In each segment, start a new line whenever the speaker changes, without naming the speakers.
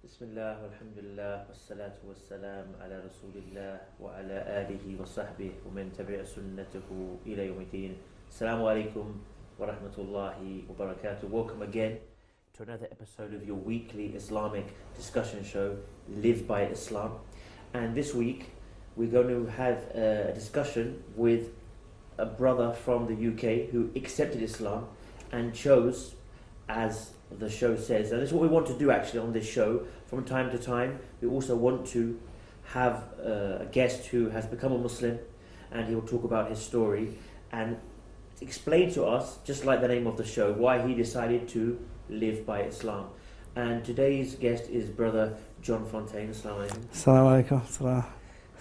بسم الله والحمد لله والصلاة والسلام على رسول الله وعلى آله وصحبه ومن تبع سنته إلى يوم الدين. Assalamu alaikum wa rahmatullahi wa barakatuh. Welcome again to another episode of your weekly Islamic discussion show, Live by Islam. And this week we're going to have a discussion with a brother from the UK who accepted Islam and chose, as the show says, and this is what we want to do actually on this show from time to time. We also want to have a guest who has become a Muslim, and he will talk about his story and explain to us, just like the name of the show, why he decided to live by Islam. And today's guest is brother John Fontain. Assalamu alaikum.
Assalamu alaikum.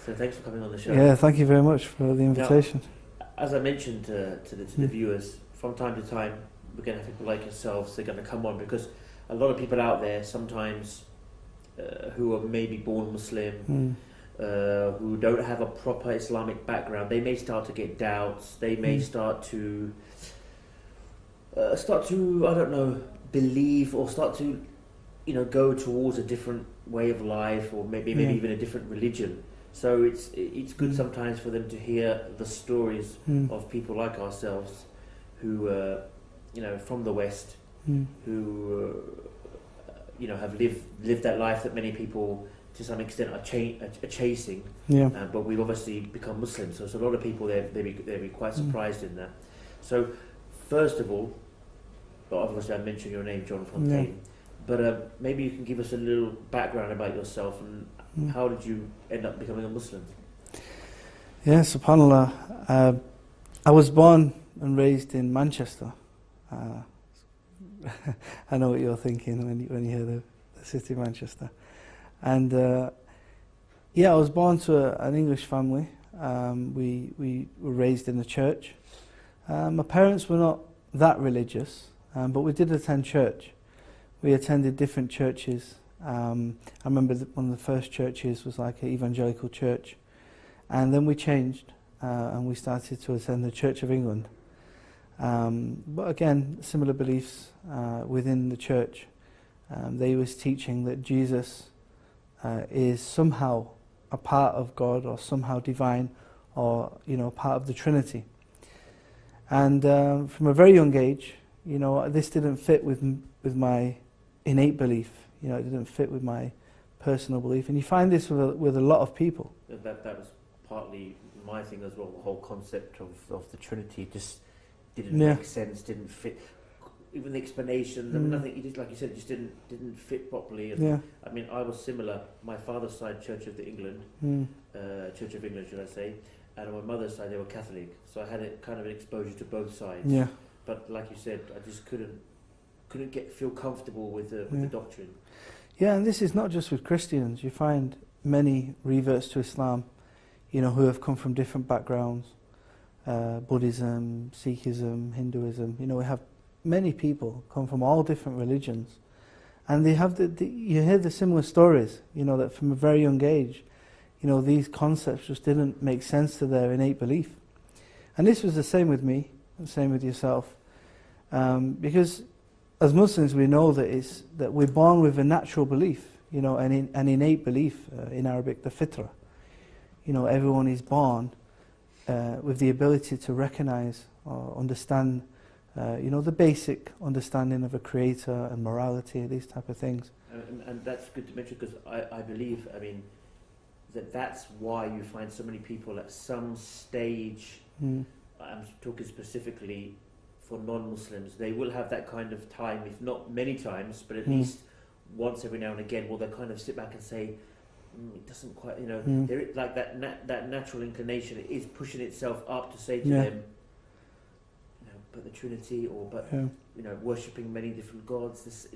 So thanks for coming on the show.
Yeah, thank you very much for the invitation.
Now, as I mentioned to the viewers, from time to time we're going to have people like yourselves. They're going to come on because a lot of people out there sometimes who are maybe born Muslim, who don't have a proper Islamic background, they may start to get doubts. They may start to I don't know, believe, or start to go towards a different way of life, or maybe even a different religion. So it's good sometimes for them to hear the stories of people like ourselves who from the West, who have lived that life that many people to some extent are chasing. But we've obviously become Muslims, so a lot of people they'd be quite surprised in that. So first of all, obviously I mentioned your name, John Fontain, but maybe you can give us a little background about yourself and how did you end up becoming a Muslim?
Yeah, subhanAllah. I was born and raised in Manchester. I know what you're thinking when you hear the city of Manchester. And I was born to an English family. We were raised in the church. My parents were not that religious, but we did attend church. We attended different churches. I remember one of the first churches was like an evangelical church, and then we changed and we started to attend the Church of England. But again, similar beliefs within the church. They was teaching that Jesus is somehow a part of God, or somehow divine, or part of the Trinity. And from a very young age, this didn't fit with my innate belief. It didn't fit with my personal belief, and you find this with a lot of people.
That was partly my thing as well. The whole concept of the Trinity just didn't make sense, didn't fit. Even the explanations, I mean, nothing. You just, like you said, just didn't fit properly. And I mean, I was similar. My father's side, Church of England, should I say, and on my mother's side, they were Catholic. So I had a kind of an exposure to both sides. Yeah. But like you said, I just couldn't feel comfortable with the doctrine.
Yeah, and this is not just with Christians. You find many reverts to Islam, who have come from different backgrounds. Buddhism, Sikhism, Hinduism. We have many people come from all different religions, and they have you hear the similar stories. That from a very young age, these concepts just didn't make sense to their innate belief. And this was the same with me, the same with yourself, because as Muslims we know that we're born with a natural belief, an innate belief. In Arabic, the fitrah. Everyone is born with the ability to recognize or understand, the basic understanding of a creator and morality, these type of things.
And that's good to mention, because I believe, that's why you find so many people at some stage, I'm talking specifically for non-Muslims, they will have that kind of time, if not many times, but at least once every now and again, will they kind of sit back and say, it doesn't quite, there is like that natural inclination. It is pushing itself up to say to them, but the Trinity, or worshipping many different gods. This,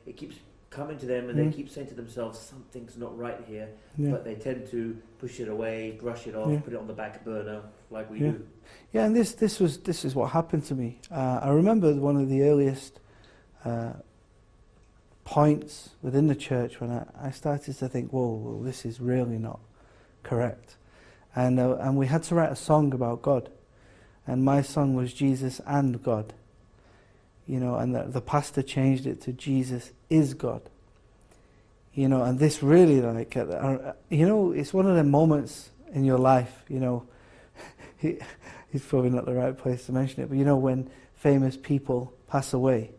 it keeps coming to them, and they keep saying to themselves, something's not right here. But they tend to push it away, brush it off, put it on the back burner, like we do.
Yeah, and this is what happened to me. I remember one of the earliest points within the church when I started to think, whoa, this is really not correct. And we had to write a song about God. And my song was Jesus and God. And the pastor changed it to Jesus is God. you know, and this really, like, you know, it's one of the moments in your life, you know, he's probably not the right place to mention it, but you know, when famous people pass away,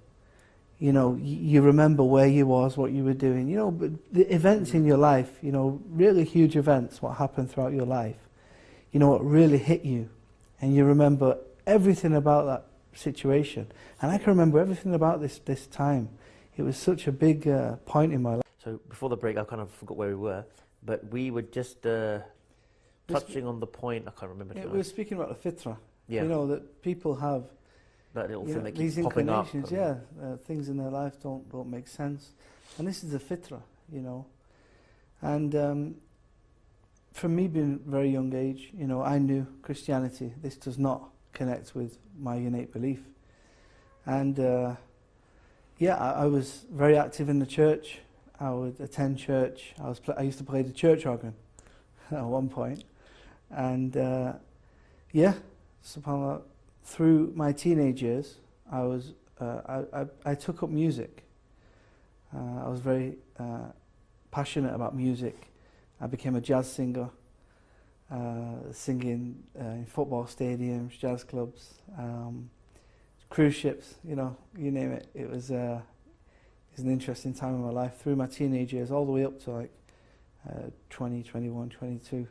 you know, you remember where you was, what you were doing, you know, but the events in your life, you know, really huge events, what happened throughout your life, you know, what really hit you, and you remember everything about that situation. And I can remember everything about this time. It was such a big point in my life.
So before the break, I kind of forgot where we were, but we were just touching on the point. I can't remember.
Yeah, we were speaking about the fitra.
Yeah.
You know, that people have
that little thing that
these
keeps popping up.
inclinations. Yeah, things in their life don't make sense, and this is the fitra. You know, and from me being a very young age, you know, I knew Christianity. This does not connect with my innate belief, and yeah, I was very active in the church. I would attend church. I used to play the church organ at one point, and yeah, subhanAllah, through my teenage years, I took up music. I was very passionate about music. I became a jazz singer, singing in football stadiums, jazz clubs, cruise ships, you know, you name it. It was an interesting time in my life through my teenage years, all the way up to like 20, 21, 22.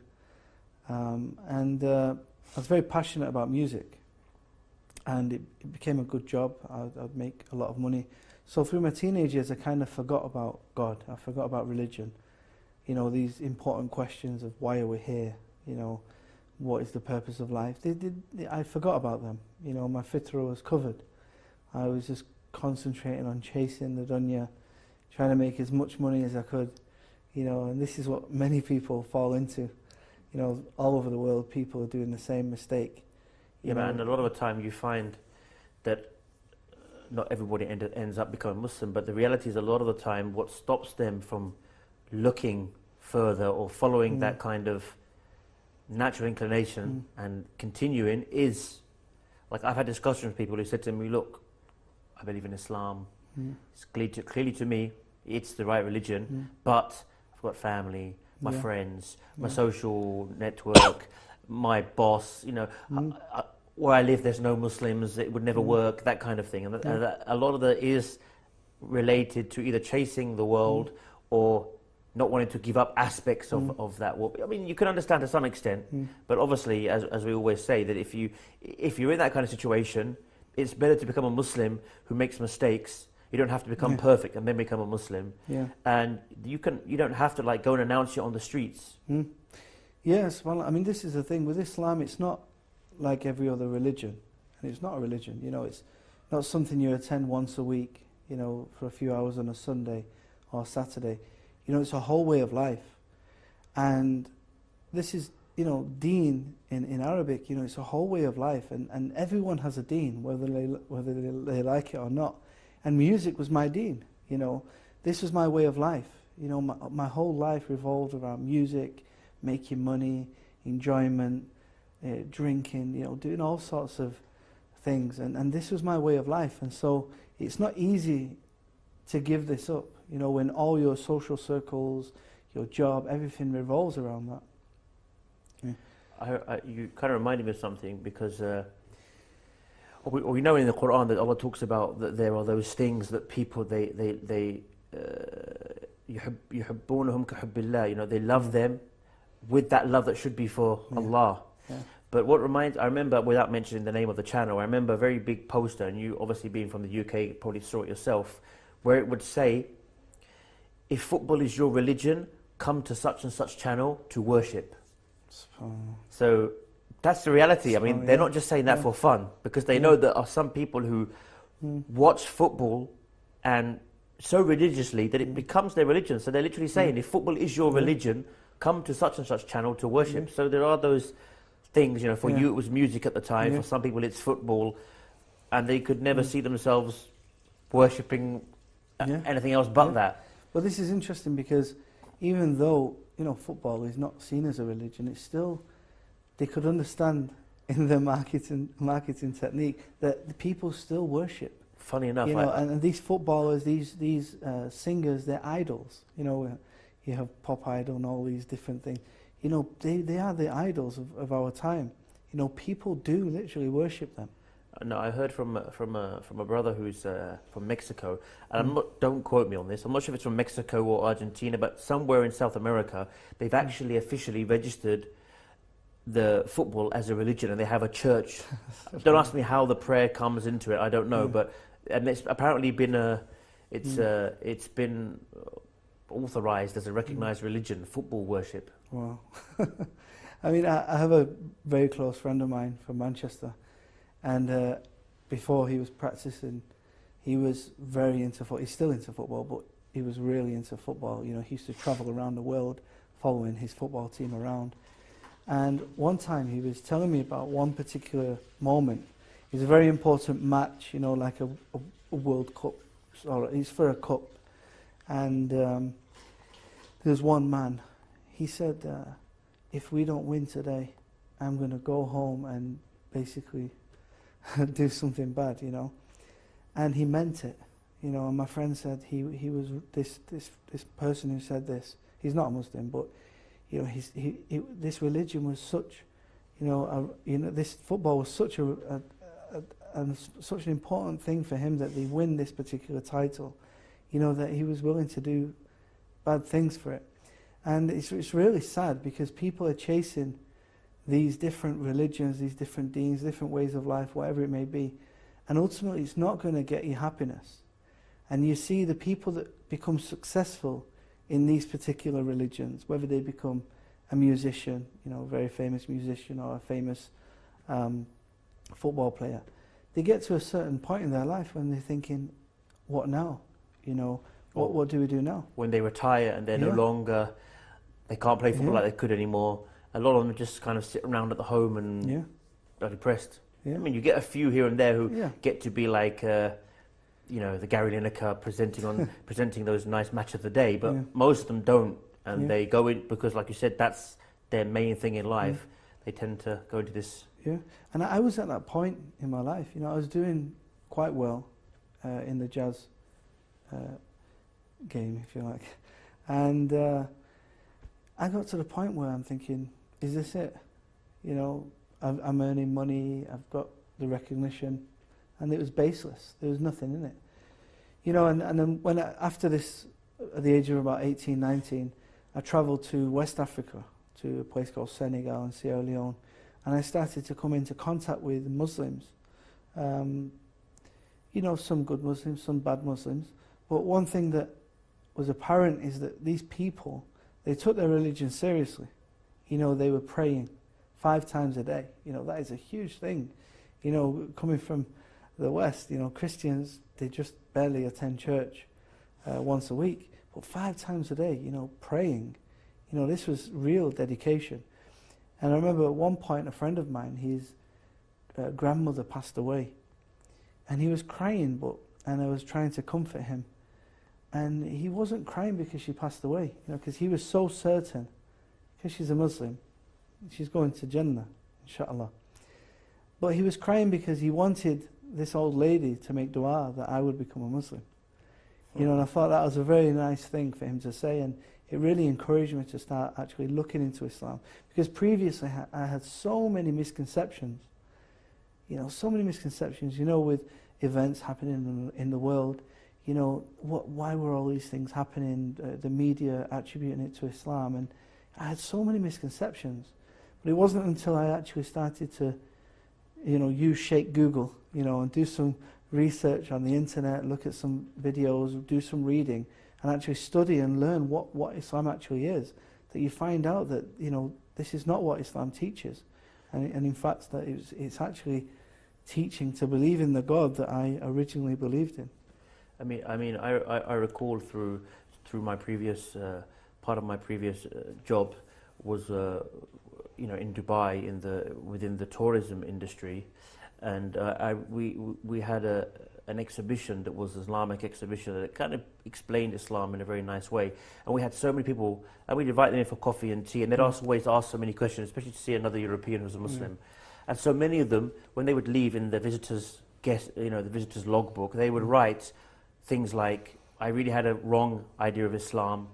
And I was very passionate about music, and it became a good job. I'd make a lot of money. So through my teenage years, I kind of forgot about God. I forgot about religion. You know, these important questions of why are we here? You know, what is the purpose of life? I forgot about them. You know, my fitra was covered. I was just concentrating on chasing the dunya, trying to make as much money as I could. You know, and this is what many people fall into. You know, all over the world, people are doing the same mistake.
Yeah, man, and a lot of the time you find that not everybody ends up becoming Muslim, but the reality is a lot of the time what stops them from looking further or following that kind of natural inclination and continuing is, like, I've had discussions with people who said to me, look, I believe in Islam, it's clearly to me it's the right religion, but I've got family, my friends, my social network, my boss, you know, where I live there's no Muslims, it would never work, that kind of thing. And a lot of that is related to either chasing the world or not wanting to give up aspects of that world. I mean, you can understand to some extent, but obviously, as we always say, that if you're in that kind of situation, it's better to become a Muslim who makes mistakes. You don't have to become perfect and then become a Muslim. Yeah. And you don't have to like go and announce it on the streets.
Yes, well, I mean, this is the thing with Islam. It's not like every other religion, and it's not a religion. You know, it's not something you attend once a week. You know, for a few hours on a Sunday or Saturday. You know, it's a whole way of life, and this is, you know, deen in Arabic. You know, it's a whole way of life, and everyone has a deen, whether they like it or not. And music was my deen. You know, this was my way of life. You know, my whole life revolved around music, making money, enjoyment, drinking. You know, doing all sorts of things, and this was my way of life. And so it's not easy to give this up. You know, when all your social circles, your job, everything revolves around that.
Yeah. You kind of reminded me of something, because we know in the Quran that Allah talks about that there are those things that people يُحِبُّونَهُمْ كَحُبِّ اللَّهِ, you know, they love them with that love that should be for Allah. Yeah. But I remember, without mentioning the name of the channel, I remember a very big poster, and you obviously being from the UK probably saw it yourself, where it would say, if football is your religion, come to such and such channel to worship. So that's the reality. I mean, they're not just saying that for fun, because they know there are some people who watch football and so religiously that it becomes their religion. So they're literally saying, if football is your religion, come to such and such channel to worship. So there are those things, you know, for you it was music at the time, for some people it's football, and they could never see themselves worshipping anything else but that.
Well, this is interesting, because even though, you know, football is not seen as a religion, it's still, they could understand in their marketing technique that the people still worship.
Funny enough,
You know, and these footballers, these singers, they're idols. You know, you have pop idol and all these different things. You know, they are the idols of our time. You know, people do literally worship them.
no, I heard from a brother who's from Mexico, and I'm not, don't quote me on this. I'm not sure if it's from Mexico or Argentina, but somewhere in South America, they've actually officially registered the football as a religion, and they have a church. Don't ask me how the prayer comes into it. I don't know, but and it's apparently been it's been authorized as a recognized religion, football worship.
Wow. I mean, I have a very close friend of mine from Manchester, and before he was practicing, he was very into football. He's still into football, but he was really into football. You know, he used to travel around the world following his football team around. And one time he was telling me about one particular moment. It was a very important match, you know, like a World Cup, or it's for a cup. And there's one man, he said, if we don't win today, I'm going to go home and basically do something bad, you know. And he meant it, you know. And my friend said he was this person who said this. He's not a Muslim, but you know, this religion was such, this football was such such an important thing for him that they win this particular title, you know, that he was willing to do bad things for it. And it's really sad because people are chasing these different religions, these different deans, different ways of life, whatever it may be, and ultimately it's not going to get you happiness. And you see the people that become successful in these particular religions, whether they become a musician, you know, a very famous musician, or a famous football player, they get to a certain point in their life when they're thinking, what now? You know, what do we do now? When
they retire and they're no longer, they can't play football like they could anymore, a lot of them just kind of sit around at the home and are depressed. I mean, you get a few here and there who get to be like, you know, the Gary Lineker presenting those nice match of the day, but most of them don't, and they go in because, like you said, that's their main thing in life. They tend to go into this. Yeah,
and I was at that point in my life. You know, I was doing quite well in the jazz game, if you like, and I got to the point where I'm thinking, is this it? You know, I'm earning money, I've got the recognition, and it was baseless. There was nothing in it. You know, and then after this, at the age of about 18, 19, I travelled to West Africa, to a place called Senegal and Sierra Leone, and I started to come into contact with Muslims. You know, some good Muslims, some bad Muslims, but one thing that was apparent is that these people, they took their religion seriously. You know, they were praying 5 times a day. You know, that is a huge thing. You know, coming from the West, you know, Christians, they just barely attend church once a week, but 5 times a day, you know, praying. You know, this was real dedication. And I remember at one point, a friend of mine, his grandmother passed away, and he was crying, and I was trying to comfort him, and he wasn't crying because she passed away, you know, because he was so certain, because she's a Muslim, she's going to Jannah, inshallah. But he was crying because he wanted this old lady to make dua that I would become a Muslim. You know, and I thought that was a very nice thing for him to say, and it really encouraged me to start actually looking into Islam. Because previously I had so many misconceptions, you know, so many misconceptions, you know, with events happening in the world, you know, why were all these things happening, the media attributing it to Islam, and I had so many misconceptions. But it wasn't until I actually started to, you know, use Sheikh Google, you know, and do some research on the internet, look at some videos, do some reading, and actually study and learn what Islam actually is, that you find out that, you know, this is not what Islam teaches. And in fact, that it's actually teaching to believe in the God that I originally believed in.
I recall through my previous part of my previous job was you know, in Dubai within the tourism industry, and we had an exhibition that was an Islamic exhibition that kind of explained Islam in a very nice way, and we had so many people, and we'd invite them in for coffee and tea, and they'd always ask so many questions, especially to see another European who's a Muslim. And so many of them, when they would leave in the visitors the visitor's logbook, they would write things like, "I really had a wrong idea of Islam,"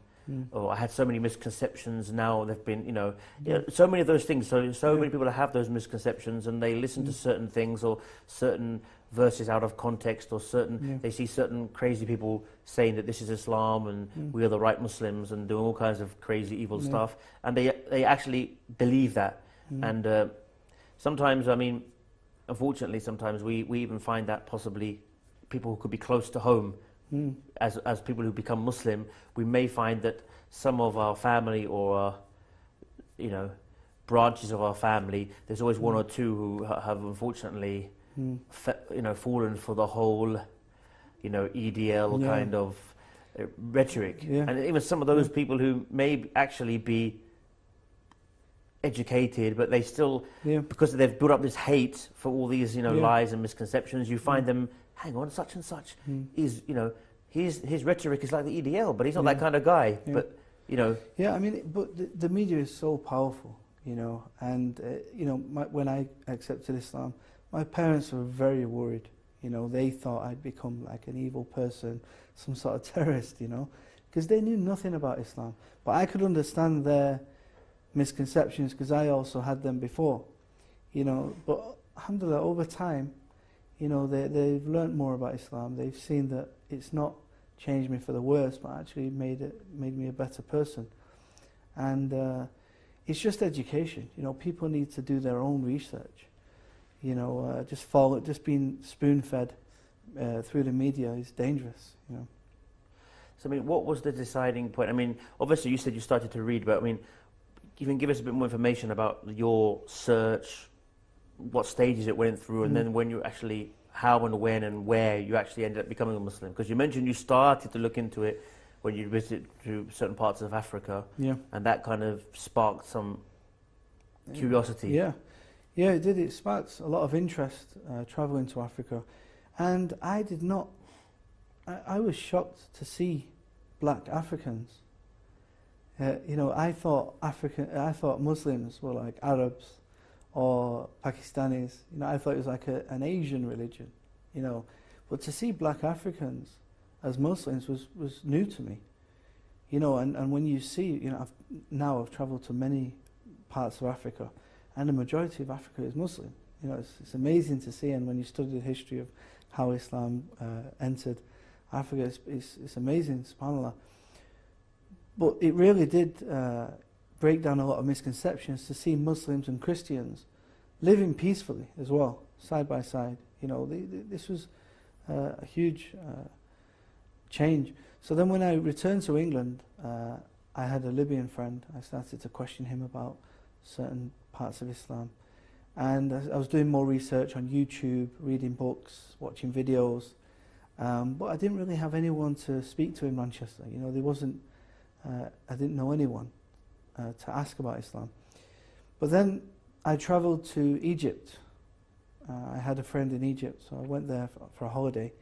or "I had so many misconceptions. Now they've been, so many of those things. So many people have those misconceptions, and they listen to certain things or certain verses out of context, or they see certain crazy people saying that this is Islam and we are the right Muslims and doing all kinds of crazy evil stuff, and they actually believe that. And sometimes, I mean, unfortunately, sometimes we even find that possibly people who could be close to home, as people who become Muslim, we may find that some of our family or branches of our family, there's always one or two who have unfortunately fallen for the whole EDL kind of rhetoric, and even some of those people who may actually be educated, but they still, because they've built up this hate for all these lies and misconceptions, you find them, hang on, such and such is his rhetoric is like the EDL, but he's not that kind of guy. But
I mean, but the media is so powerful, and when I accepted Islam, my parents were very worried. They thought I'd become like an evil person, some sort of terrorist, because they knew nothing about Islam. But I could understand their misconceptions because I also had them before, But alhamdulillah, over time, they've learnt more about Islam. They've seen that it's not changed me for the worse, but actually made me a better person. And it's just education. People need to do their own research. Just being spoon-fed through the media is dangerous.
So I mean, what was the deciding point? I mean, obviously you said you started to read, but I mean, you can give us a bit more information about your search, what stages it went through, and then when you actually, how and when and where you actually ended up becoming a Muslim. Because you mentioned you started to look into it when you visited to certain parts of Africa, and that kind of sparked some curiosity.
Yeah, it did. It sparked a lot of interest travelling to Africa, and I did not. I was shocked to see black Africans. I thought Muslims were like Arabs or Pakistanis. I thought it was like an Asian religion. But to see black Africans as Muslims was new to me. And when you see, I've travelled to many parts of Africa, and the majority of Africa is Muslim. It's amazing to see, and when you study the history of how Islam entered Africa, it's amazing, subhanAllah. But it really did break down a lot of misconceptions to see Muslims and Christians living peacefully as well, side by side. This was a huge change. So then when I returned to England, I had a Libyan friend. I started to question him about certain parts of Islam. And I was doing more research on YouTube, reading books, watching videos. But I didn't really have anyone to speak to in Manchester. There wasn't, I didn't know anyone to ask about Islam. But then I travelled to Egypt. I had a friend in Egypt, so I went there for a holiday.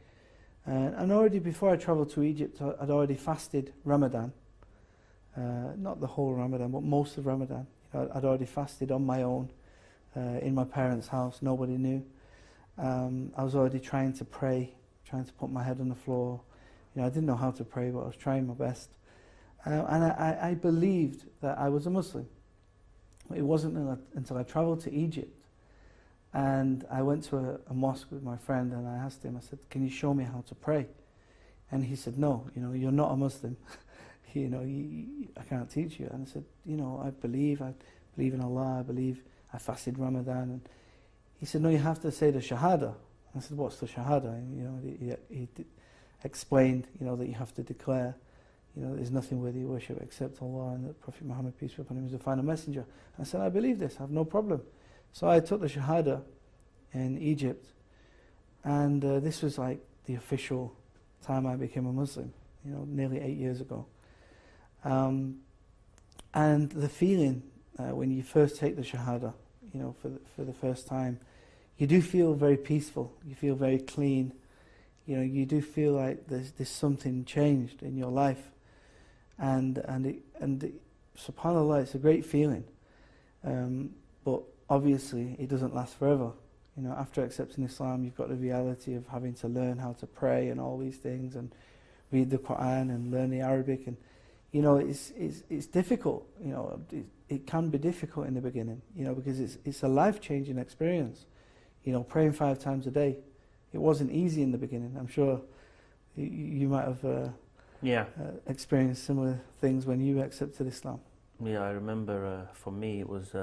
And already before I travelled to Egypt, I'd already fasted Ramadan. Not the whole Ramadan, but most of Ramadan. I'd already fasted on my own in my parents' house. Nobody knew. I was already trying to pray, trying to put my head on the floor. I didn't know how to pray, but I was trying my best. And I believed that I was a Muslim. It wasn't until I travelled to Egypt and I went to a mosque with my friend, and I asked him, I said, "Can you show me how to pray?" And he said, "No, you're not a Muslim. I can't teach you." And I said, I believe in Allah, I fasted Ramadan. And he said, "No, you have to say the Shahada." I said, "What's the Shahada?" And, he explained, that you have to declare, there's nothing worthy of worship except Allah, and that Prophet Muhammad, peace be upon him, is the final messenger. And I said, "I believe this, I have no problem." So I took the Shahada in Egypt, and this was like the official time I became a Muslim, nearly 8 years ago. And the feeling when you first take the Shahada, for the first time, you do feel very peaceful, you feel very clean, you do feel like there's something changed in your life, and subhanAllah, it's a great feeling, but obviously it doesn't last forever. You know, after accepting Islam, you've got the reality of having to learn how to pray and all these things, and read the Quran and learn the Arabic, and you know, it's difficult. You know, it can be difficult in the beginning. You know, because it's a life-changing experience. You know, praying 5 times a day. It wasn't easy in the beginning. I'm sure you might have experienced similar things when you accepted Islam.
Yeah, I remember for me it was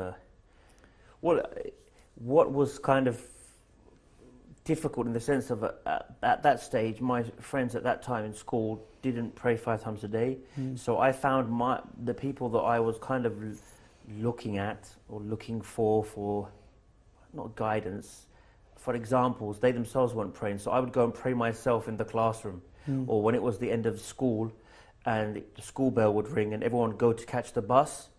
what was kind of difficult in the sense of at that stage, my friends at that time in school didn't pray 5 times a day. So I found the people that I was kind of looking at or looking for not guidance, for examples, they themselves weren't praying. So I would go and pray myself in the classroom, or when it was the end of school and the school bell would ring and everyone would go to catch the bus,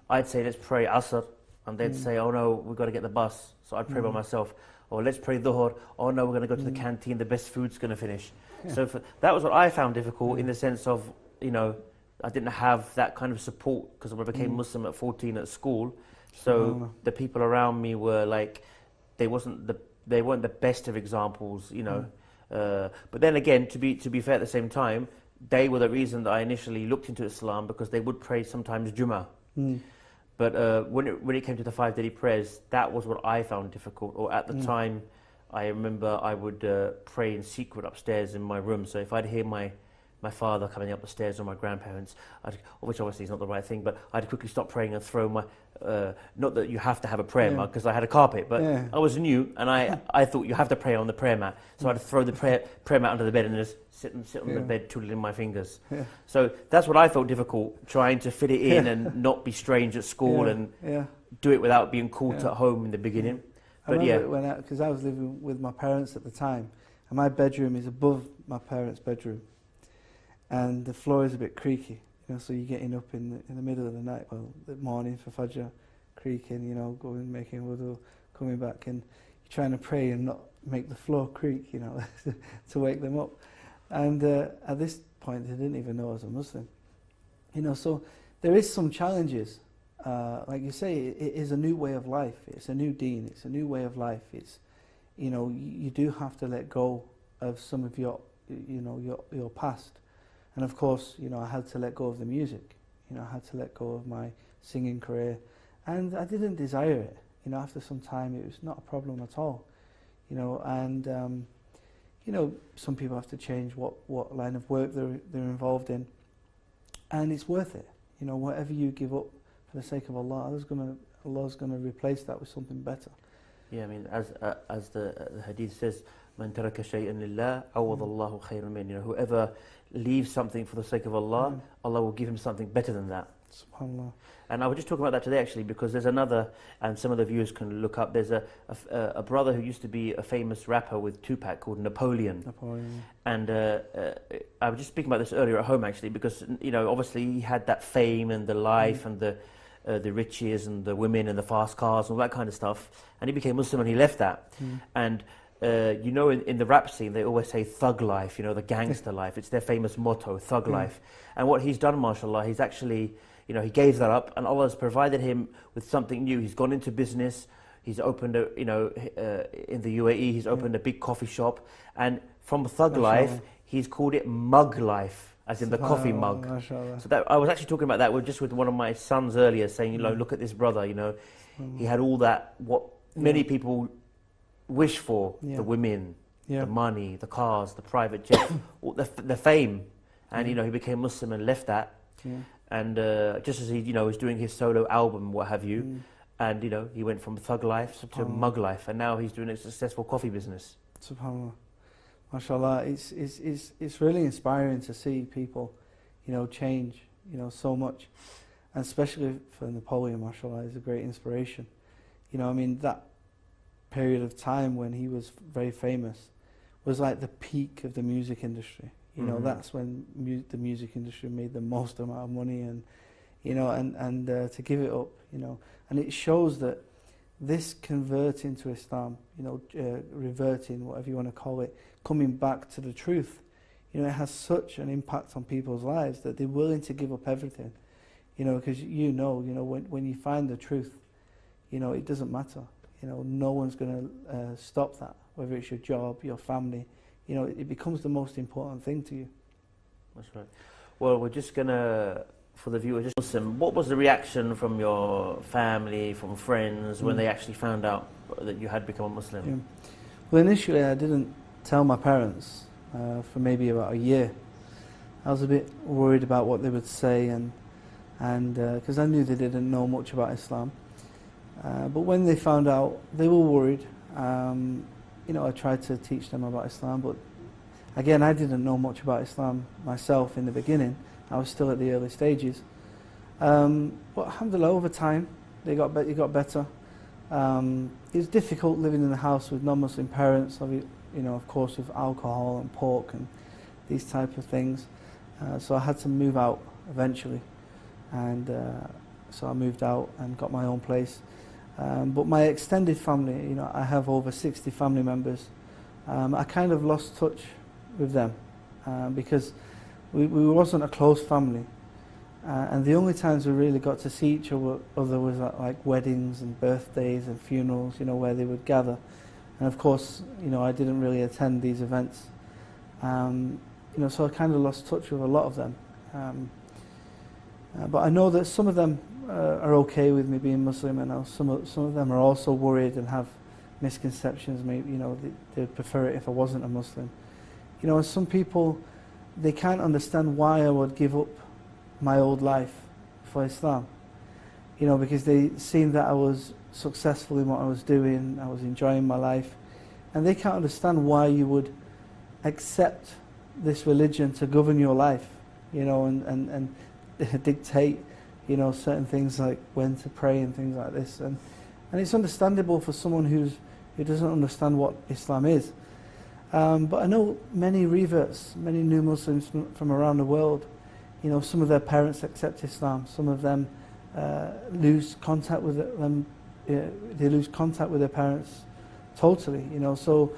I'd say, let's pray Asr, and they'd say, oh no, we've got to get the bus. So I'd pray by myself. Or let's pray Dhuhr. Oh no, we're going to go to the canteen, the best food's going to finish. So that was what I found difficult in the sense of, you know, I didn't have that kind of support because I became Muslim at 14 at school. So the people around me were like, they weren't the best of examples, you know. But then again, to be fair at the same time, they were the reason that I initially looked into Islam, because they would pray sometimes Jummah. But when it came to the 5 daily prayers, that was what I found difficult. Or at the time, I remember I would pray in secret upstairs in my room. So if I'd hear my father coming up the stairs or my grandparents, which obviously is not the right thing, but I'd quickly stop praying and throw my, not that you have to have a prayer mat, because I had a carpet, but I was new and I thought you have to pray on the prayer mat. So I'd throw the prayer mat under the bed and just sit on the bed twiddling my fingers. So that's what I felt difficult, trying to fit it in and not be strange at school and do it without being caught at home in the beginning. But
I remember because I was living with my parents at the time, and my bedroom is above my parents' bedroom. And the floor is a bit creaky, you know, so you're getting up in the middle of the night, well, the morning for Fajr, creaking, you know, going, making wudu, coming back, and you're trying to pray and not make the floor creak, you know, to wake them up. And at this point, they didn't even know I was a Muslim. You know, so there is some challenges. Like you say, it is a new way of life. It's a new deen. It's a new way of life. It's, you know, you do have to let go of some of your, you know, your past. And of course, you know, I had to let go of the music. You know, I had to let go of my singing career. And I didn't desire it. You know, after some time, it was not a problem at all. You know, and, you know, some people have to change what line of work they're involved in. And it's worth it. You know, whatever you give up for the sake of Allah, Allah's going to replace that with something better.
Yeah, I mean, as the hadith says, "Man taraka shay'an lillah, awad Allahu khayran min." You know, whoever leaves something for the sake of Allah, Allah will give him something better than that.
SubhanAllah.
And I was just talking about that today, actually, because there's another, and some of the viewers can look up. There's a brother who used to be a famous rapper with Tupac called Napoleon. And I was just speaking about this earlier at home, actually, because, you know, obviously he had that fame and the life and the riches and the women and the fast cars and all that kind of stuff. And he became Muslim and he left that. And you know, in the rap scene, they always say thug life, you know, the gangster life. It's their famous motto, thug life. And what he's done, mashallah, he's actually, you know, he gave that up, and Allah has provided him with something new. He's gone into business. He's opened a, you know, in the UAE, he's opened a big coffee shop. And from thug life, he's called it mug life, as in the coffee mug. So that, I was actually talking about that with one of my sons earlier, saying, you know, look at this brother, you know, he had all that, what many people wish for, the women, the money, the cars, the private jets, the fame. And, you know, he became Muslim and left that. And just as he, you know, was doing his solo album, what have you, and, you know, he went from thug life to mug life, and now he's doing a successful coffee business.
SubhanAllah. MashaAllah, it's really inspiring to see people, you know, change, you know, so much. And especially for Napoleon, MashaAllah, is a great inspiration. You know, I mean, that period of time when he was very famous was like the peak of the music industry. You know, that's when the music industry made the most amount of money, and, you know, and to give it up, you know. And it shows that this converting to Islam, you know, reverting, whatever you want to call it, coming back to the truth, you know, it has such an impact on people's lives that they're willing to give up everything, you know, because you know, when you find the truth, you know, it doesn't matter. You know, no one's going to stop that, whether it's your job, your family. You know, it becomes the most important thing to you.
That's right. Well, we're just going to, for the viewers, just listen, what was the reaction from your family, from friends, when they actually found out that you had become a Muslim?
Yeah. Well, initially I didn't tell my parents for maybe about a year. I was a bit worried about what they would say, and because I knew they didn't know much about Islam. But when they found out, they were worried. You know, I tried to teach them about Islam, but again, I didn't know much about Islam myself in the beginning. I was still at the early stages. But alhamdulillah, over time, it got better. It was difficult living in a house with non-Muslim parents, you know, of course, with alcohol and pork and these type of things. So I had to move out eventually, and so I moved out and got my own place. But my extended family, you know, I have over 60 family members. I kind of lost touch with them because we wasn't a close family, and the only times we really got to see each other was at like weddings and birthdays and funerals, you know, where they would gather. And of course, you know, I didn't really attend these events. You know, so I kind of lost touch with a lot of them. But I know that some of them are okay with me being Muslim, and some of them are also worried and have misconceptions. Maybe, you know, they'd prefer it if I wasn't a Muslim. You know, and some people, they can't understand why I would give up my old life for Islam. You know, because they seen that I was successful in what I was doing, I was enjoying my life, and they can't understand why you would accept this religion to govern your life, you know, and dictate, you know, certain things like when to pray and things like this. And it's understandable for someone who doesn't understand what Islam is. But I know many reverts, many new Muslims from around the world. You know, some of their parents accept Islam. Some of them lose contact with them. They lose contact with their parents totally. You know, so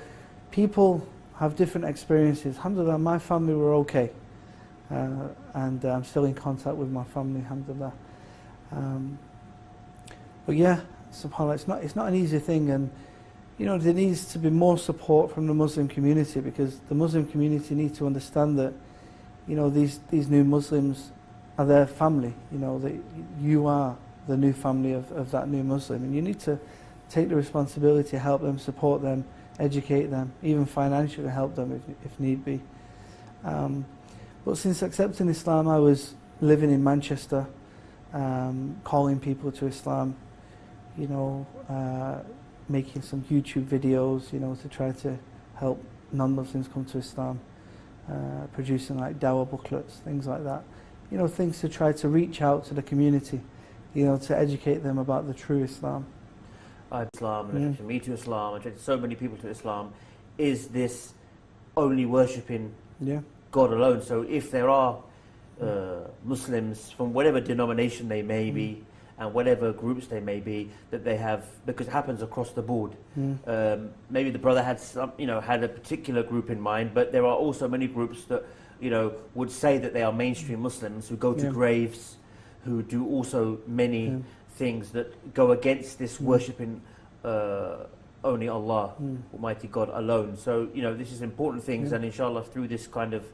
people have different experiences. Alhamdulillah, my family were okay, and I'm still in contact with my family. Alhamdulillah. But yeah, subhanAllah, it's not an easy thing, and you know, there needs to be more support from the Muslim community, because the Muslim community needs to understand that, you know, these new Muslims are their family. You know, that you are the new family of that new Muslim, and you need to take the responsibility, help them, support them, educate them, even financially help them if need be. But since accepting Islam, I was living in Manchester, calling people to Islam, you know, making some YouTube videos, you know, to try to help non-Muslims come to Islam, producing like dawah booklets, things like that. You know, things to try to reach out to the community, you know, to educate them about the true Islam.
Islam, and attracted me to Islam, attracted so many people to Islam, is this only worshipping God alone. So if there are Muslims from whatever denomination they may be, and whatever groups they may be, that they have, because it happens across the board. Maybe the brother had had a particular group in mind, but there are also many groups that, you know, would say that they are mainstream Muslims, who go to graves, who do also many things that go against this worshipping only Allah, Almighty God alone. So, you know, this is important things, and inshallah through this kind of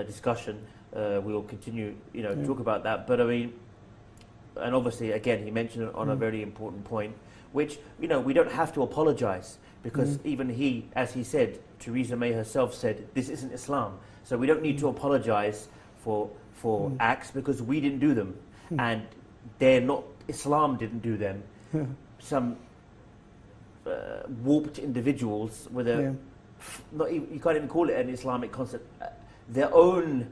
discussion we will continue, you know, talk about that. But I mean, and obviously again he mentioned it on a very important point, which, you know, we don't have to apologize, because even he, as he said, Theresa May herself said, this isn't Islam. So we don't need to apologize for acts, because we didn't do them, and they're not, Islam didn't do them. Some warped individuals with a not even, you can't even call it an Islamic concept, their own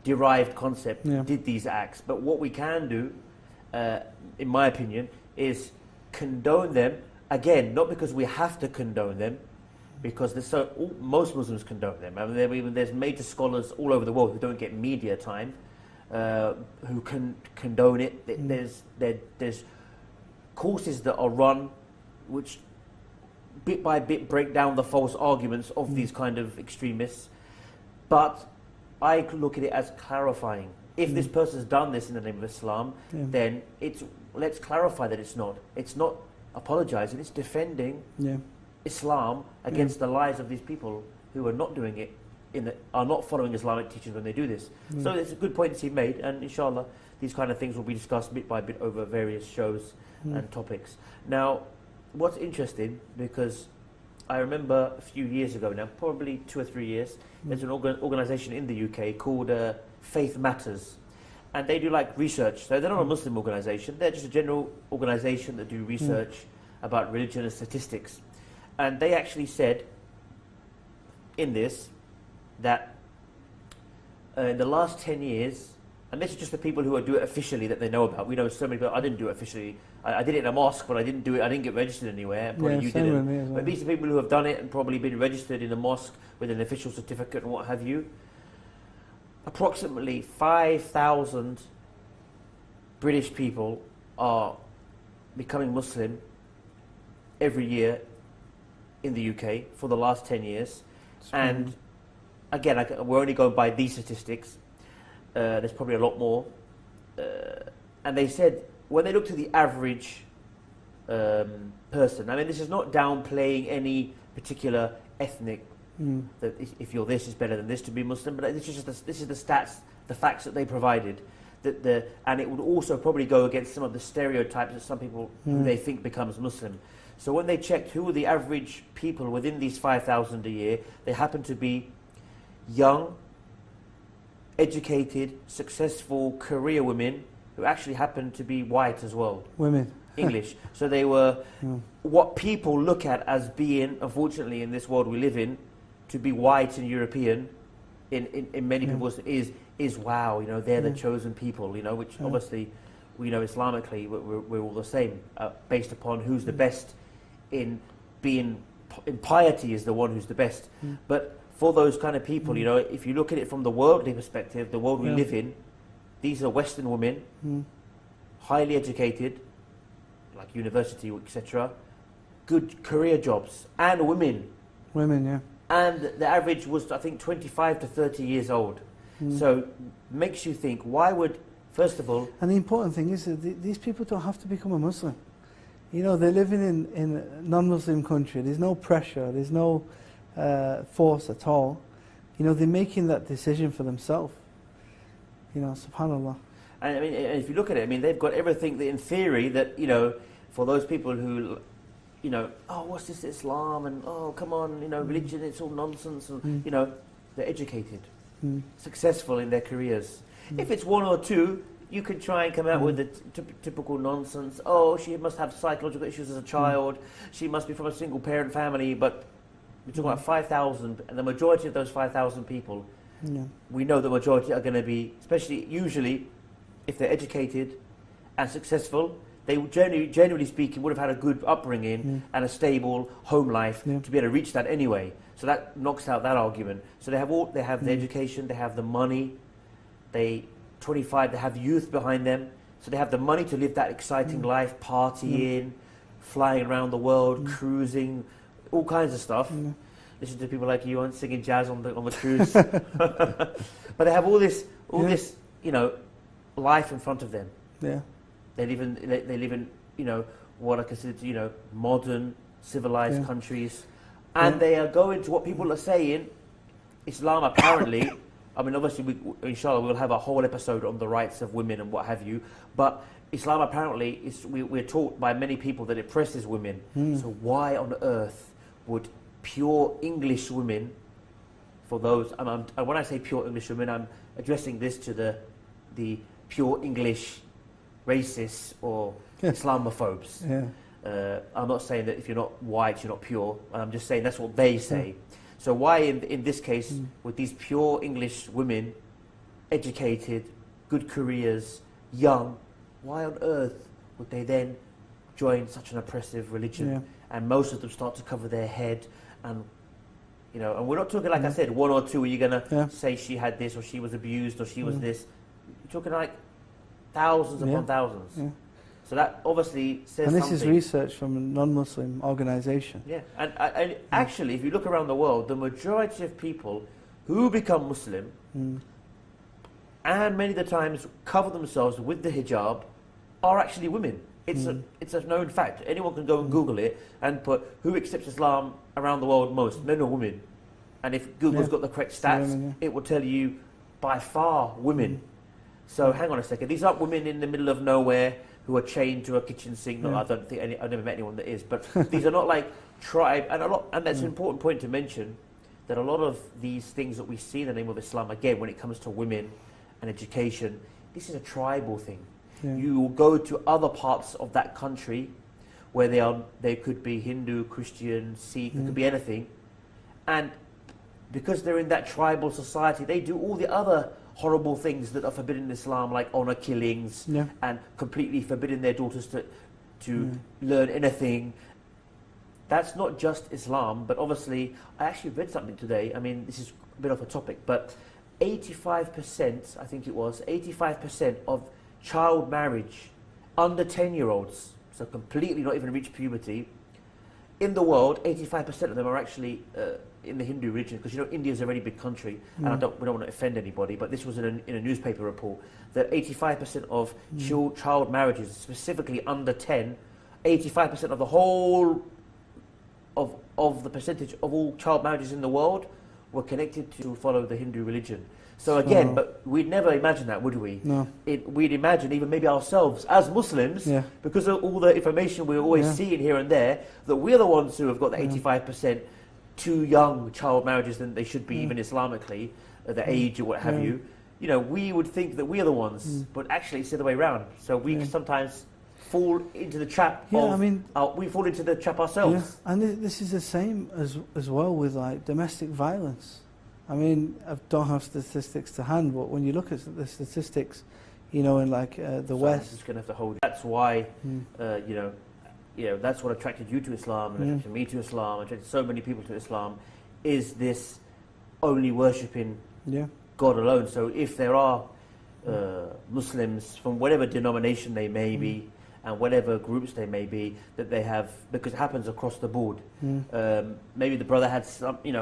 derived concept did these acts. But what we can do, in my opinion, is condone them. Again, not because we have to condone them, because most Muslims condone them. I mean, there's major scholars all over the world who don't get media time, who can condone it. There's courses that are run which bit by bit break down the false arguments of these kind of extremists. But I look at it as clarifying. If this person's done this in the name of Islam, then let's clarify that it's not apologising. It's defending Islam against the lies of these people who are not doing it, are not following Islamic teachings when they do this. So it's a good point to be made, and inshallah, these kind of things will be discussed bit by bit over various shows and topics. Now, what's interesting, because I remember a few years ago now, probably 2 or 3 years, there's an organisation in the UK called Faith Matters, and they do like research. So they're not a Muslim organisation, they're just a general organisation that do research about religion and statistics. And they actually said in this that in the last 10 years, and this is just the people who do it officially that they know about. We know so many people. I didn't do it officially. I did it in a mosque, but I didn't do it. I didn't get registered anywhere. Probably you didn't. But these are people who have done it and probably been registered in a mosque with an official certificate and what have you. Approximately 5,000 British people are becoming Muslim every year in the UK for the last 10 years. And again, we're only going by these statistics. There's probably a lot more. And they said, when they looked at the average person, I mean, this is not downplaying any particular ethnic, that if you're this, is better than this to be Muslim, but this is the stats, the facts that they provided. And it would also probably go against some of the stereotypes that some people who they think becomes Muslim. So when they checked who were the average people within these 5,000 a year, they happened to be young, educated, successful career women who actually happened to be white as well.
Women.
English. So they were what people look at as being, unfortunately, in this world we live in, to be white and European in many people's is wow, they're the chosen people, which obviously we know Islamically we're all the same, based upon who's the best in being, in piety is the one who's the best. But for those kind of people, if you look at it from the worldly perspective, the world we live in, these are Western women, highly educated, like university, etc., good career jobs, and women.
Women, yeah.
And the average was, I think, 25 to 30 years old. So makes you think, why would, first of all...
And the important thing is that these people don't have to become a Muslim. They're living in a non-Muslim country. There's no pressure. There's no force at all. They're making that decision for themselves. SubhanAllah.
And I mean, if you look at it, I mean, they've got everything that, in theory, that, for those people who, oh, what's this Islam? And, oh, come on, religion, it's all nonsense. And, they're educated, successful in their careers. If it's one or two, you could try and come out with the typical nonsense. Oh, she must have psychological issues as a child. She must be from a single-parent family. But we're talking about 5,000, and the majority of those 5,000 people, we know the majority are going to be, especially usually, if they're educated and successful, they generally speaking would have had a good upbringing and a stable home life to be able to reach that anyway. So that knocks out that argument. So they have the education, they have the money, they have youth behind them, so they have the money to live that exciting life, partying, flying around the world, cruising, all kinds of stuff. Listen to people like you and singing jazz on the cruise. But they have all this, life in front of them.
Yeah.
They live in what I consider modern civilized countries, and they are going to what people are saying. Islam apparently, I mean, obviously, inshallah, we'll have a whole episode on the rights of women and what have you. But Islam apparently we're taught by many people that it oppresses women. So why on earth would pure English women, for those, and when I say pure English women, I'm addressing this to the pure English racists or Islamophobes. I'm not saying that if you're not white, you're not pure. I'm just saying that's what they say. So why, in this case, with these pure English women, educated, good careers, young, why on earth would they then join such an oppressive religion? And most of them start to cover their head, and and we're not talking, like I said, one or two. Are you going to say she had this, or she was abused, or she was this? You're talking like thousands upon thousands. So that obviously says something.
And this is research from a non-Muslim organisation.
Yeah, and actually, if you look around the world, the majority of people who become Muslim and many of the times cover themselves with the hijab are actually women. It's a known fact. Anyone can go and Google it and put who accepts Islam around the world most, men or women. And if Google's got the correct stats,
women,
it will tell you by far women. So hang on a second. These aren't women in the middle of nowhere who are chained to a kitchen sink. No, I don't think I've never met anyone that is. But these are not like tribe. And that's an important point to mention, that a lot of these things that we see in the name of Islam, again, when it comes to women and education, this is a tribal thing.
Yeah.
You will go to other parts of that country where they could be Hindu, Christian, Sikh, it could be anything. And because they're in that tribal society, they do all the other horrible things that are forbidden in Islam, like honor killings, and completely forbidding their daughters to learn anything. That's not just Islam, but obviously, I actually read something today. I mean, this is a bit off a topic, but 85%, I think it was, 85% of child marriage under 10-year-olds, so completely not even reached puberty, in the world, 85% of them are actually in the Hindu religion, because you know India is a very big country, and we don't want to offend anybody, but this was in a newspaper report that 85% of child marriages, specifically under 10, 85% of the whole of the percentage of all child marriages in the world were connected to follow the Hindu religion. So again, but we'd never imagine that, would we?
No.
We'd imagine, even maybe ourselves as Muslims, because of all the information we're always seeing here and there, that we're the ones who have got the 85% too young child marriages than they should be, even Islamically, at the age or what have you. You know, we would think that we're the ones, but actually it's the other way around. So we sometimes fall into the trap we fall into the trap ourselves.
Yeah. And this is the same as well with like domestic violence. I mean, I don't have statistics to hand, but when you look at the statistics, you know, in like the West,
I'm just going to have to hold it. That's why, you know, that's what attracted you to Islam, and attracted me to Islam, attracted so many people to Islam, is this only worshipping God alone. So if there are Muslims from whatever denomination they may be, and whatever groups they may be, that they have, because it happens across the board. Maybe the brother had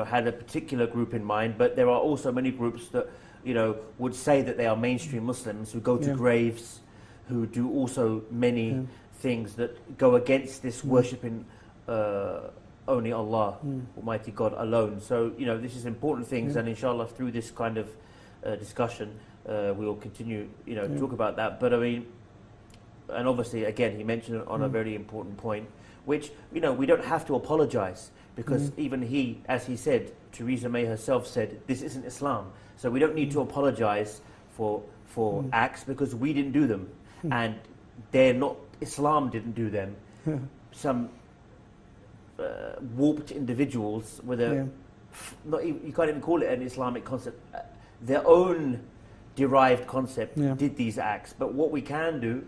had a particular group in mind, but there are also many groups that, you know, would say that they are mainstream Muslims who go to graves, who do also many things that go against this worshipping only Allah, Almighty God alone. So, you know, this is important things, and inshallah through this kind of discussion, we will continue, you know, to talk about that. But I mean, and obviously, again, he mentioned it on a very important point, which, you know, we don't have to apologize, because even he, as he said, Theresa May herself said, this isn't Islam. So we don't need to apologize for acts, because we didn't do them. And they're not, Islam didn't do them. Some warped individuals with a, you can't even call it an Islamic concept, their own derived concept did these acts. But what we can do,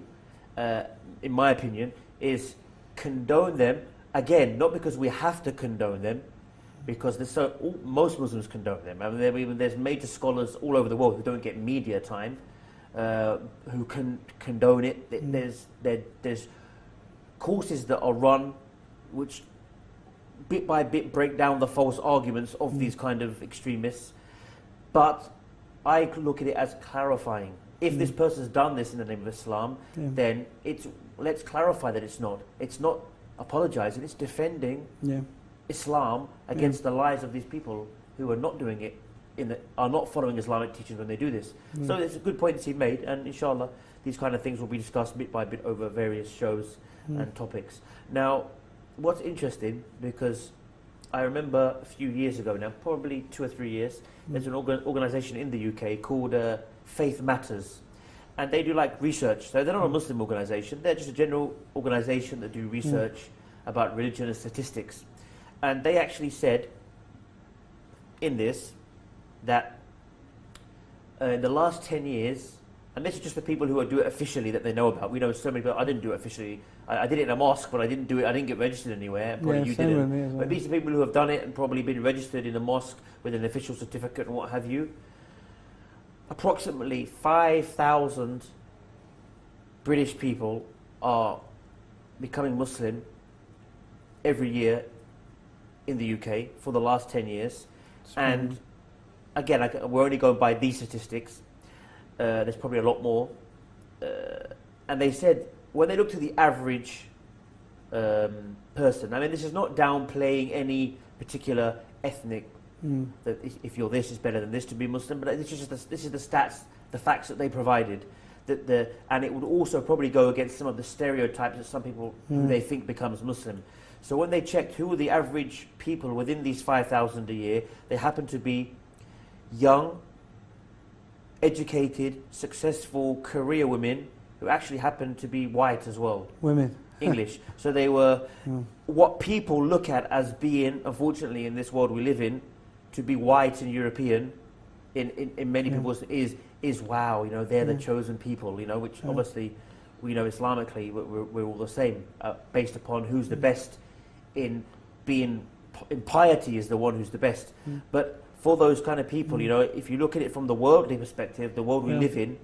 in my opinion, is condone them. Again, not because we have to condone them, because most Muslims condone them. I mean, there's major scholars all over the world who don't get media time, who can condone it. There's courses that are run which bit by bit break down the false arguments of these kind of extremists. But I look at it as clarifying. If this person's done this in the name of Islam, then let's clarify that it's not apologizing, it's defending Islam against the lies of these people who are not doing it, are not following Islamic teachings when they do this. So it's a good point that he made, and inshallah these kind of things will be discussed bit by bit over various shows and topics. Now, what's interesting, because I remember a few years ago now, probably 2 or 3 years, there's an organisation in the UK called Faith Matters, and they do like research. So they're not a Muslim organisation, they're just a general organisation that do research about religion and statistics. And they actually said in this that in the last 10 years, and this is just for people who do it officially that they know about. We know so many people. I didn't do it officially. I did it in a mosque, but I didn't do it. I didn't get registered anywhere. Probably you didn't. But these are people who have done it and probably been registered in a mosque with an official certificate and what have you. Approximately 5,000 British people are becoming Muslim every year in the UK for the last 10 years. And again, we're only going by these statistics. There's probably a lot more. And they said when they look to the average person, I mean, this is not downplaying any particular ethnic. That if you're this, is better than this to be Muslim. But this is the stats, the facts that they provided. And it would also probably go against some of the stereotypes that some people who they think becomes Muslim. So when they checked who were the average people within these 5,000 a year, they happened to be young, educated, successful career women who actually happened to be white as well.
Women.
English. So they were what people look at as being, unfortunately, in this world we live in, to be white and European, in many people's is wow, you know, they're the chosen people, you know, which obviously we know Islamically we're all the same, based upon who's the best in being, in piety is the one who's the best. But for those kind of people, you know, if you look at it from the worldly perspective, the world we live in,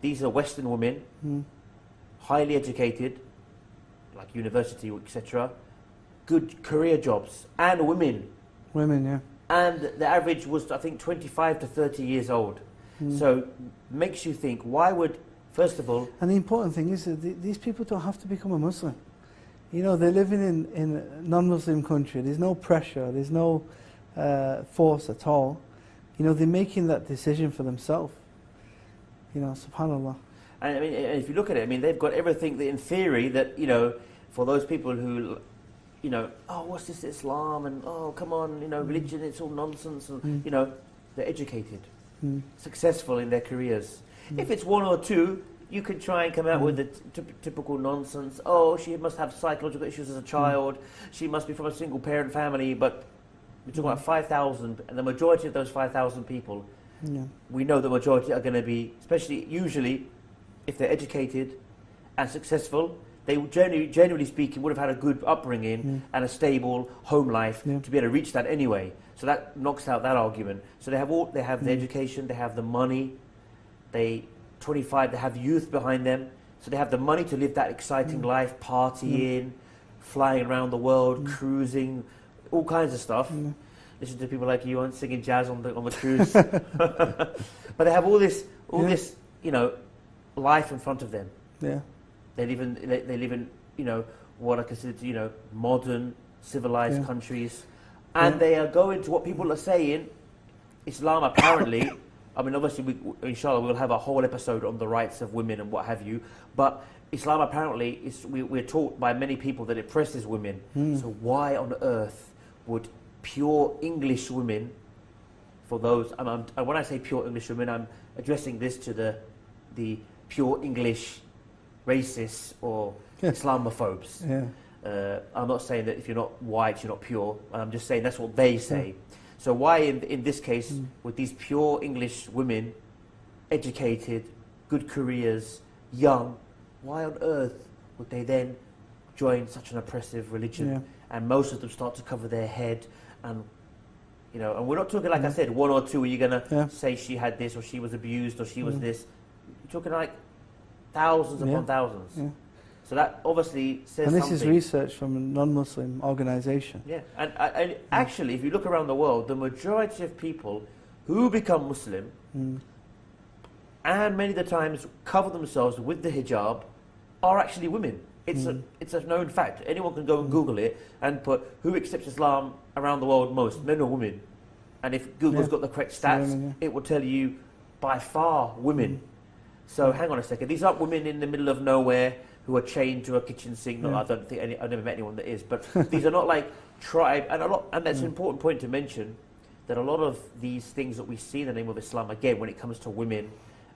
these are Western women, highly educated, like university, etc., good career jobs, and women.
Women, yeah.
And the average was, I think, 25 to 30 years old. So makes you think, why would, first of all...
And the important thing is that these people don't have to become a Muslim. You know, they're living in a non-Muslim country. There's no pressure. There's no force at all. You know, they're making that decision for themselves. You know, subhanAllah.
And I mean, if you look at it, I mean, they've got everything that, in theory, that, you know, for those people who, you know, oh, what's this Islam? And, oh, come on, you know, religion, it's all nonsense. And, you know, they're educated, successful in their careers. If it's one or two, you could try and come out with the typical nonsense. Oh, she must have psychological issues as a child. She must be from a single-parent family. But we're talking about 5,000, and the majority of those 5,000 people, we know the majority are going to be, especially usually, if they're educated and successful, they generally speaking would have had a good upbringing and a stable home life to be able to reach that anyway. So that knocks out that argument. So they have the education, they have the money, they have youth behind them, so they have the money to live that exciting life, partying, flying around the world, cruising, all kinds of stuff. Listen to people like you and singing jazz on the cruise. But they have all this, you know, life in front of them.
Yeah.
They live in, you know, what I consider to, you know, modern, civilized countries. And they are going to what people are saying, Islam apparently, I mean, obviously, inshallah, we'll have a whole episode on the rights of women and what have you, but Islam apparently, we're taught by many people that it oppresses women. So why on earth would pure English women, for those, and when I say pure English women, I'm addressing this to the pure English racists or Islamophobes. I'm not saying that if you're not white, you're not pure. I'm just saying that's what they say. So why, in this case, with these pure English women, educated, good careers, young, why on earth would they then join such an oppressive religion? And most of them start to cover their head, and you know, and we're not talking, like I said, one or two. Are you gonna say she had this, or she was abused, or she was this? You're talking like thousands upon thousands. So that obviously says something. And
this is research from a non-Muslim organisation.
Yeah, and actually, if you look around the world, the majority of people who become Muslim, and many of the times cover themselves with the hijab, are actually women. It's a known fact. Anyone can go and Google it and put who accepts Islam around the world most, men or women. And if Google's got the correct stats, it will tell you by far women. So hang on a second. These aren't women in the middle of nowhere who are chained to a kitchen sink. No, I don't think I've never met anyone that is. But these are not like tribe, and that's an important point to mention, that a lot of these things that we see in the name of Islam, again, when it comes to women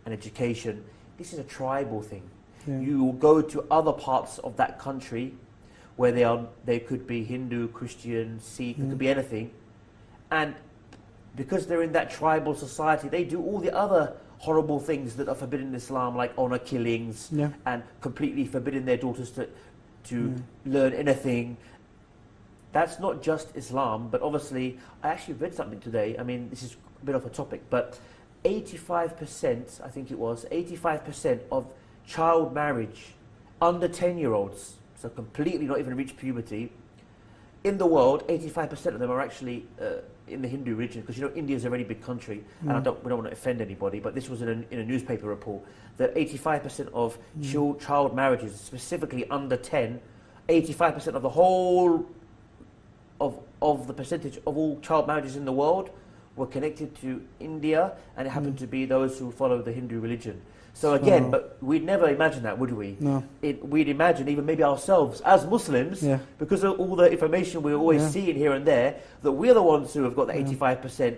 and education, this is a tribal thing. You will go to other parts of that country where they could be Hindu, Christian, Sikh, it could be anything, and because they're in that tribal society, they do all the other horrible things that are forbidden in Islam, like honor killings, and completely forbidding their daughters to learn anything. That's not just Islam, but obviously, I actually read something today. I mean, this is a bit off a topic, but 85%, I think it was, 85% of child marriage under 10-year-olds, so completely not even reached puberty, in the world, 85% of them are actually in the Hindu religion, because India is a very big country, and we don't want to offend anybody, but this was in a newspaper report that 85% of child marriages, specifically under 10, 85% of the whole of the percentage of all child marriages in the world were connected to India, and it happened to be those who follow the Hindu religion. So again, but we'd never imagine that, would we?
No.
We'd imagine even maybe ourselves as Muslims, because of all the information we're always seeing here and there, that we're the ones who have got the 85%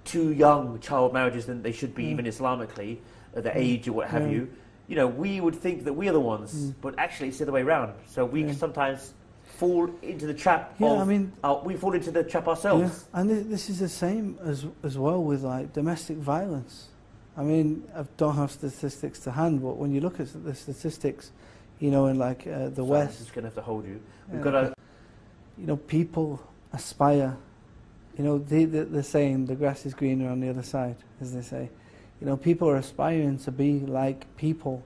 too young child marriages than they should be, even Islamically, at the age or what have you. We would think that we're the ones, but actually it's the other way around. So we sometimes fall into the trap we fall into the trap ourselves.
Yeah. And this is the same as well with like domestic violence. I mean, I don't have statistics to hand, but when you look at the statistics, in like the West,
I'm just gonna have to hold you. We've got to.
People aspire. They're saying the grass is greener on the other side, as they say. People are aspiring to be like people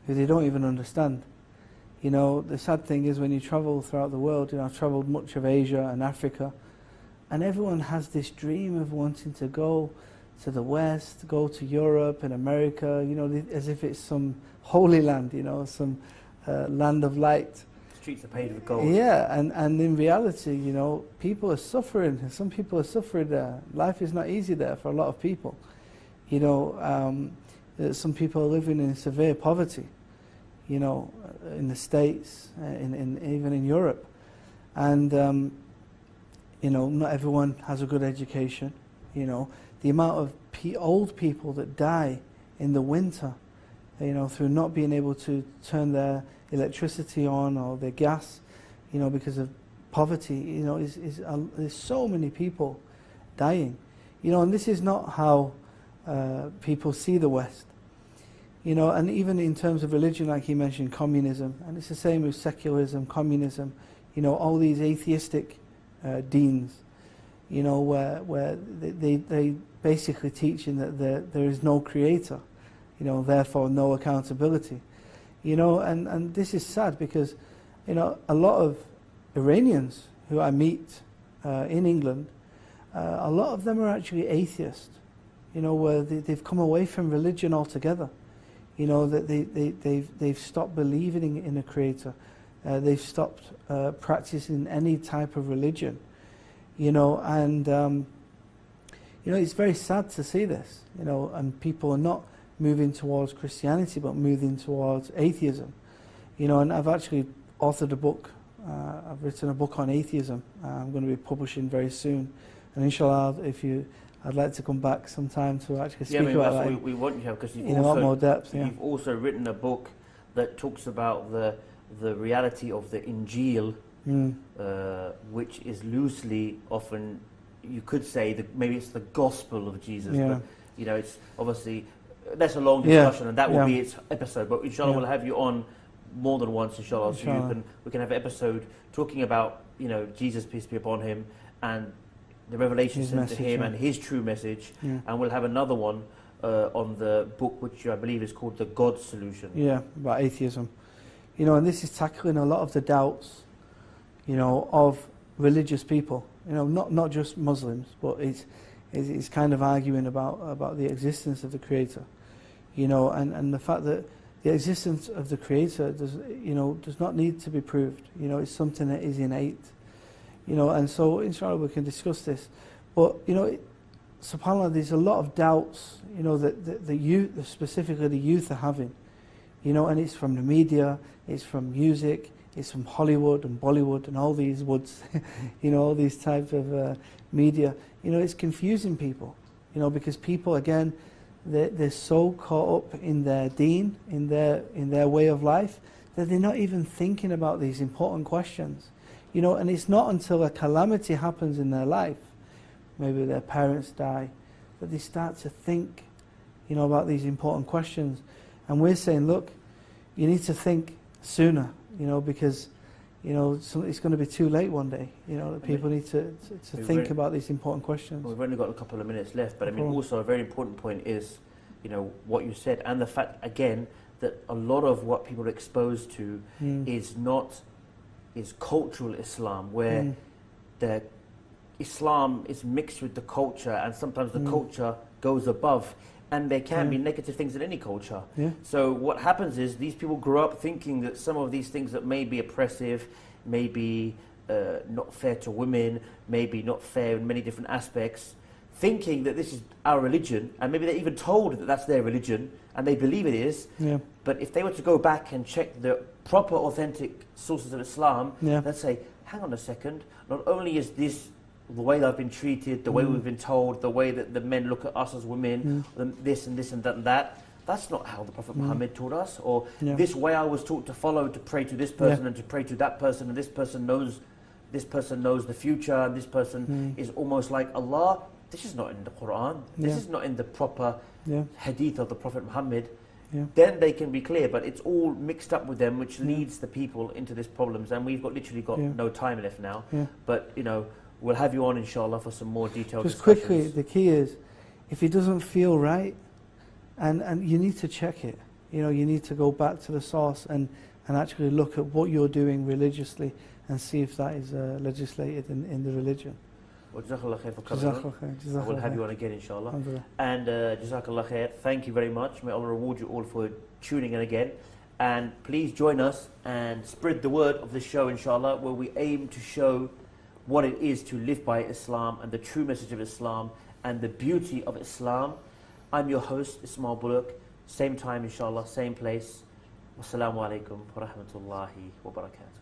who they don't even understand. The sad thing is when you travel throughout the world, I've travelled much of Asia and Africa, and everyone has this dream of wanting to go to the West, go to Europe and America, as if it's some holy land, some land of light.
Streets are paved with gold.
Yeah, and in reality, people are suffering. Some people are suffering there. Life is not easy there for a lot of people. Some people are living in severe poverty, in the States, even in Europe. And, not everyone has a good education, The amount of old people that die in the winter, through not being able to turn their electricity on or their gas, because of poverty, there's so many people dying. And this is not how people see the West. And even in terms of religion, like he mentioned, communism, and it's the same with secularism, communism, all these atheistic deans, where they basically teaching that there is no creator, therefore no accountability, and this is sad because, a lot of Iranians who I meet in England, a lot of them are actually atheists, where they've come away from religion altogether. That they've stopped believing in a creator. They've stopped practicing any type of religion. And it's very sad to see this. And people are not moving towards Christianity, but moving towards atheism. And I've actually authored a book. I've written a book on atheism. I'm going to be publishing very soon. And inshallah, I'd like to come back sometime to actually speak about that.
We want you to have, because
in a lot more depth.
You've also written a book that talks about the reality of the Injil, which is loosely often, you could say, maybe it's the gospel of Jesus, but it's obviously, that's a long discussion, and that will be its episode. But inshallah, we'll have you on more than once, inshallah. So we can have an episode talking about Jesus, peace be upon him, and the revelation sent to him and his true message, and we'll have another one on the book which I believe is called The God Solution. Yeah,
about atheism. And this is tackling a lot of the doubts, of religious people. Not just Muslims, but it's kind of arguing about the existence of the Creator. And the fact that the existence of the Creator does not need to be proved. It's something that is innate. And so inshallah we can discuss this. But subhanAllah, there's a lot of doubts, that the youth, specifically the youth, are having. And it's from the media, it's from music, it's from Hollywood and Bollywood and all these woods, all these types of media. It's confusing people, because people, again, they're so caught up in their deen, in their way of life, that they're not even thinking about these important questions. And it's not until a calamity happens in their life, maybe their parents die, that they start to think, about these important questions. And we're saying, look, you need to think sooner, because, it's going to be too late one day. That people need to think about these important questions.
We've only got a couple of minutes left, but also a very important point is, what you said, and the fact, again, that a lot of what people are exposed to is cultural Islam, where Islam is mixed with the culture, and sometimes the culture goes above, and there can be negative things in any culture.
Yeah.
So what happens is these people grow up thinking that some of these things that may be oppressive, may be not fair to women, maybe not fair in many different aspects, thinking that this is our religion, and maybe they're even told that that's their religion, and they believe it is.
Yeah.
But if they were to go back and check the proper, authentic sources of Islam, they'd say, hang on a second, not only is this the way that I've been treated, the way we've been told, the way that the men look at us as women, this and this and that and that, that's not how the Prophet Muhammad taught us. Or this way I was taught to follow, to pray to this person and to pray to that person, and this person knows the future, and this person is almost like Allah. This is not in the Quran. This is not in the proper hadith of the Prophet Muhammad. Then they can be clear, but it's all mixed up with them, which leads the people into these problems. And we've literally got no time left now. But we'll have you on, inshallah, for some more detailed
Just
discussions.
quickly, the key is, if it doesn't feel right, and you need to check it. You need to go back to the source and actually look at what you're doing religiously and see if that is legislated in the religion.
Well, Jazakallah khair for coming on. We'll have you on again, inshallah. And Jazakallah khair, thank you very much. May Allah reward you all for tuning in again. And please join us and spread the word of this show, inshallah, where we aim to show what it is to live by Islam and the true message of Islam and the beauty of Islam. I'm your host, Ismail Bullock. Same time, inshallah, same place. Wassalamu alaikum wa rahmatullahi wa barakatuh.